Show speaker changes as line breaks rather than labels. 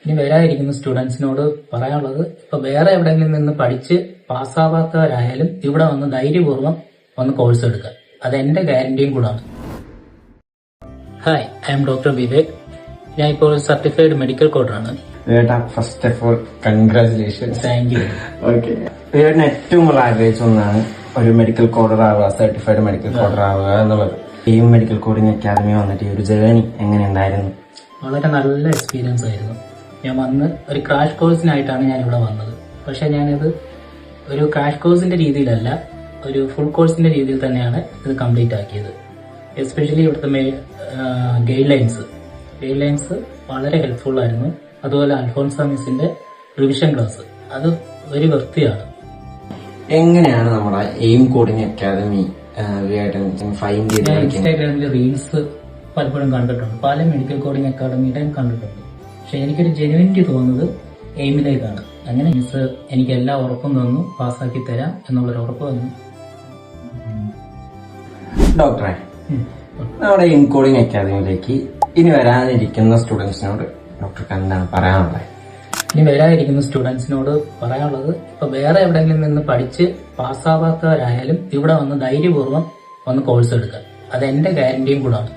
ഇനി വരാതിരിക്കുന്ന സ്റ്റുഡൻസിനോട് പറയാനുള്ളത്, ഇപ്പൊ വേറെ എവിടെയെങ്കിലും നിന്ന് പഠിച്ച് പാസ്സാവാത്തവരായാലും ഇവിടെ വന്ന് ധൈര്യപൂർവ്വം വന്ന് കോഴ്സ് എടുക്കുക. അത് എന്റെ ഗ്യാരണ്ടിയും കൂടാണ്. Hi, I'm doctor Vivek. ഞാൻ ഇപ്പോൾ സർട്ടിഫൈഡ് മെഡിക്കൽ കോഡറാണ്.
First of all congratulations.
Thank you.
Okay, വേടിന് ഏറ്റവും കൂടുതൽ ആഗ്രഹിച്ച ഒന്നാണ് ഒരു മെഡിക്കൽ കോഡർ ആവുക, സർട്ടിഫൈഡ് മെഡിക്കൽ കോഡർ ആവുക എന്നുള്ളത്. ഈ മെഡിക്കൽ കോഡിംഗ് അക്കാദമി വന്നിട്ട് ഈ ഒരു ജേർണി എങ്ങനെ ഉണ്ടായിരുന്നു?
വളരെ നല്ല എക്സ്പീരിയൻസ് ആയിരുന്നു. ഞാൻ വന്ന് ഒരു ക്രാഷ് കോഴ്സിനായിട്ടാണ് ഞാൻ ഇവിടെ വന്നത്. പക്ഷെ ഞാനിത് ഒരു ക്രാഷ് കോഴ്സിന്റെ രീതിയിലല്ല, ഒരു ഫുൾ കോഴ്സിന്റെ രീതിയിൽ തന്നെയാണ് ഇത് കംപ്ലീറ്റ് ആക്കിയത്. എസ്പെഷ്യലി ഇവിടുത്തെ ഗൈഡ് ലൈൻസ് വളരെ ഹെൽപ്ഫുൾ ആയിരുന്നു. അതുപോലെ അൽഫോൺസ മിസ്സിന്റെ റിവിഷൻ ക്ലാസ് അത് ഒരു വൃത്തിയാണ്.
എങ്ങനെയാണ് നമ്മുടെ എയിം കോഡിംഗ് അക്കാദമി ഫൈൻഡ് ചെയ്ത്?
ഞാൻ ഇൻസ്റ്റാഗ്രാമിൽ റീൽസ് പലപ്പോഴും കണ്ടിട്ടുണ്ട്, പല മെഡിക്കൽ കോഡിംഗ് അക്കാദമിയുടെയും കണ്ടിട്ടുണ്ട്. പക്ഷെ എനിക്കൊരു ജെനുവിനിറ്റി തോന്നുന്നത് എയിമിലേക്കാണ്. അങ്ങനെ മിസ് എനിക്ക് എല്ലാ ഉറപ്പും തന്നു, പാസ്സാക്കി തരാം എന്നുള്ളൊരു ഉറപ്പ് തന്നു.
ഡോക്ടറെ, നമ്മുടെ എയിം കോഡിംഗ് അക്കാദമിയിലേക്ക് ഇനി വരാനിരിക്കുന്ന സ്റ്റുഡൻസിനോട് ഡോക്ടർക്ക് എന്താണ് പറയാനുള്ളത്?
ഇനി വരാതിരിക്കുന്ന സ്റ്റുഡൻസിനോട് പറയാനുള്ളത്, ഇപ്പൊ വേറെ എവിടെയെങ്കിലും നിന്ന് പഠിച്ച് പാസ്സാവാത്തവരായാലും ഇവിടെ വന്ന് ധൈര്യപൂർവ്വം വന്ന് കോഴ്സ് എടുക്കുക. അത് എന്റെ ഗ്യാരണ്ടിയും കൂടാണ്.